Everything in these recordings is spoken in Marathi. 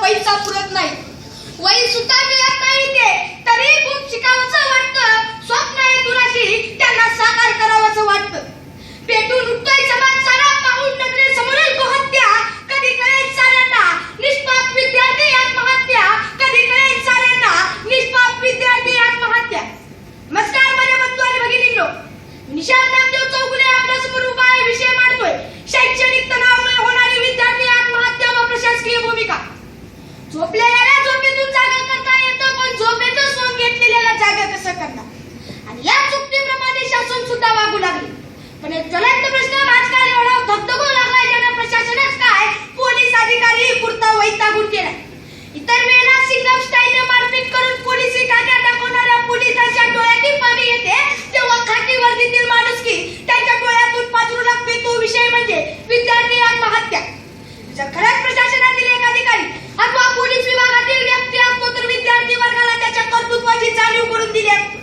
पैसा पुरत नाही, वही सुद्धा मिळत नाही ते तरी खूप शिकावंसं वाटतं. स्वप्न आहे दुराशी त्यांना साकार करावंसं वाटतं. पेटून उठतोय समाज सारा पाहून नजरे समोरील गोहत्या. कधी कळेल साऱ्यांना निष्पाप विद्यार्थी आत्महत्या. कधी कळेल साऱ्यांना निष्पाप विद्यार्थी आत्महत्या. नमस्कार माझ्या बंधू आणि भगिनींनो, निशांत नामदेव चौगुले आपल्या समोर उभा आहे. विषय मांडतोय शैक्षणिक तणावामुळे होणारी विद्यार्थी आत्महत्या व प्रशासकीय भूमिका. झोपलेल्याला झोपेतून जागा करता येतं, पण झोपेतच सोंग घेतलेल्याला जागा कसं करणार? आणि या चुकीप्रमाणे शासन सुद्धा वागू लागले. पण एक ज्वलंत प्रश्न आजकाल एवढा धगधगू लागलाय ज्याने प्रशासनच काय पोलीस अधिकारी पुरता वैतागून केलाय. इतर वेळेला सिंगम स्टाईलने मारपीट करून पोलिसी काट्या दाखवणाऱ्या पोलिसांच्या डोळ्यातही पाणी येते, तेव्हा खाकी वर्दीतील माणुसकी त्यांच्या डोळ्यातून पाजरू लागते. तो विषय म्हणजे विद्यार्थी आत्महत्या. जर खरंच प्रशासनातील एक अधिकारी अथवा पोलीस विभागातील व्यक्ती असतो तर विद्यार्थी वर्गाला त्याच्या कर्तृत्वाची जाणीव करून दिली असते.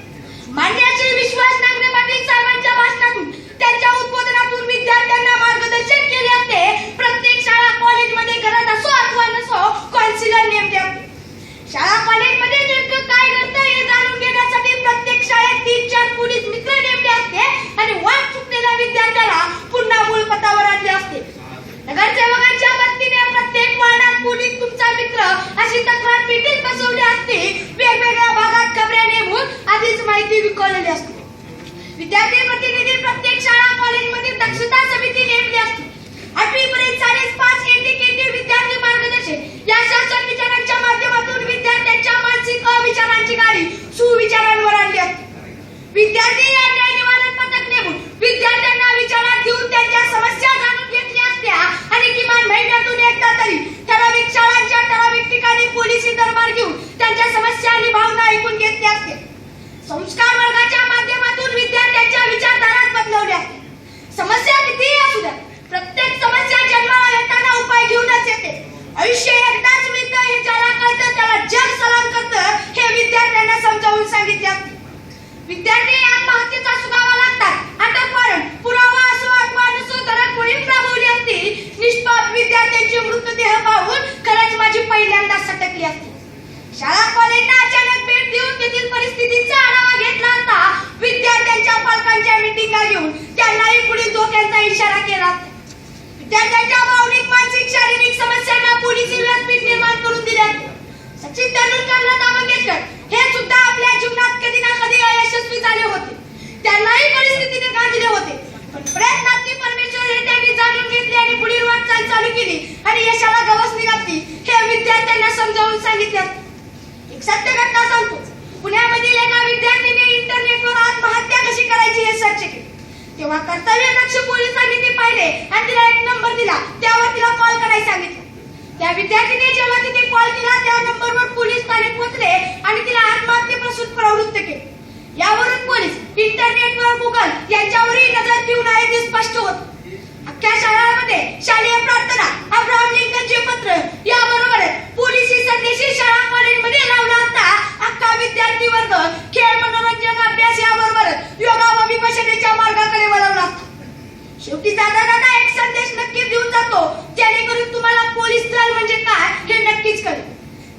मान्यश्री विश्वास नांगरे पाटील साहेबांच्या भाषणातून त्यांच्या उद्बोधनातून विद्यार्थ्यांना मार्गदर्शन केले असते. प्रत्येक शाळा कॉलेजमध्ये घरात असो अथवा नसो काउन्सिलर नेमले असते. शाळा कॉलेजमध्ये नेमकं काय घडतं हे जाणून घेण्यासाठी प्रत्येक शाळेत 3-4 पोलीस मित्र नेमले असते आणि वाट चुकलेल्या विद्यार्थ्याला पुन्हा मूळ पथावर आणले असते. नगरसेवकांच्या मदतीने प्रत्येक वार्डात पोलीस तुमचा मित्र अशी तक्रार पेटीत बसवली असते. वेगवेगळ्या भागात खबऱ्या नेमून आधीच माहिती विखुरलेली असते. विद्यार्थी प्रतिनिधी प्रत्येक शाळा कॉलेजमध्ये दक्षता समिती नेमली असते. 8वी पर्यंत 5.5 इंडिकेटिव्ह विद्यार्थी मार्गदर्शन या शासन विचारांच्या माध्यमातून विद्यार्थ्यांच्या मानसिक अविचारांची गाडी सुविचारांवर आणली असते. विद्यार्थी अन्याय निवारण पथक नेमून विद्यार्थ्यांना विचारात घेऊन त्यांच्या समस्या जाणून घेतल्या असत्या आणि किमान महिन्यातून एकदा तरी ठराविक शाळांच्या ठराविक ठिकाणी पोलिसी दरबार घेऊन त्यांच्या समस्या आणि भावना ऐकून घेतल्या असत्या. संस्कार वर्गाच्या माध्यमातून विद्यार्थ्यांच्या विचारधारात बदलवल्या असत्या. समस्या कितीही असू द्या, प्रत्येक समस्या जन्माला येताना उपाय घेऊनच येते. आयुष्य एकदाच मिळतं हे ज्याला कळतं त्याला जग सलाम करतं हे विद्यार्थ्यांना समजावून सांगितले असते. विद्यार्थी आत्महत्येचा सुगावा लागतात. अटक वॉरंट पुरावा असो अथवा नसो धडक मोहीम राबवली असती. निष्पाप विद्यार्थ्यांचे मृतदेह पाहून खरंच माझी पहिल्यांदा सटकली असती. शाळा कॉलेजला अचानक भेट देऊन तेथील परिस्थितीचा आढावा घेतला असता. विद्यार्थ्यांच्या पालकांच्या मीटिंगा घेऊन त्यांनाही पुढील धोक्यांचा इशारा केला. विद्यार्थ्यांच्या भावनिक मानसिक शारीरिक समस्यांना पोलिसी व्यासपीठ निर्माण करून दिले. सचिन तेंडुलकर लता मंगेशकर हे सुद्धा आपल्या जीवनात कधी ना कधी अयशस्वी झाले होते. त्यांनाही परिस्थितीने गांजले होते, पण प्रयत्नांनी परमेश्वर हे त्यांनी जाणून घेतले आणि पुढील वाटचाल चालू केली आणि यशाला गवसणी घातली हे विद्यार्थ्यांना समजावून सांगितले. एक सत्य घटना सांगतो. पुण्यामधील एका विद्यार्थ्याने इंटरनेटवर आत्महत्या कशी करायची हे सर्च केले. तेव्हा कर्तव्यदक्ष पोलिसांनी ते पाहिले आणि तिला एक नंबर दिला. त्यावर तिला कॉल करायला सांगितलं. त्या विद्यार्थीने जेव्हा तिथे कॉल केला त्या नंबरवर पोलीस ठाणे पोहोचले आणि तिला आत्महत्येपासून प्रवृत्त केले. यावरून पोलीस, इंटरनेटवर गुगल यांच्यावरही नजर ठेवून आहे ते स्पष्ट होत. अख्ख्या शाळांमध्ये शालेय प्रार्थना, अब्राहम लिंकनचे पत्र याबरोबरच पोलिसी संदेशही शाळा कॉलेजमध्ये लावला असता. अख्खा विद्यार्थी वर्ग खेळ, मनोरंजन, अभ्यास याबरोबरच योगा व विपश्यनेच्या मार्गाकडे वळवला असता. शेवटी जाता जाता एक संदेश नक्कीच देऊन जातो जेणेकरून तुम्हाला पोलीस दल म्हणजे काय हे नक्कीच कळेल.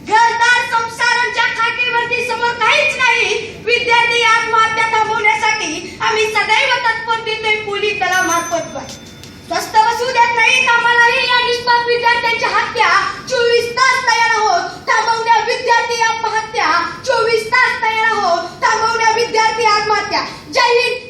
घरदार संसारांच्या खाकीवरती समोर काहीच नाही. विद्यार्थी आत्महत्या थांबवण्यासाठी आम्ही सदैव तत्पर देतोय पोलीस दलामार्फत. स्वस्त बसू देत नाही आम्हालाही या निष्पाप विद्यार्थ्यांच्या हत्या. 24 तास तयार आहोत थांबवण्या विद्यार्थी आत्महत्या. 24 तास तयार आहोत थांबवण्या विद्यार्थी आत्महत्या. जय हिंद.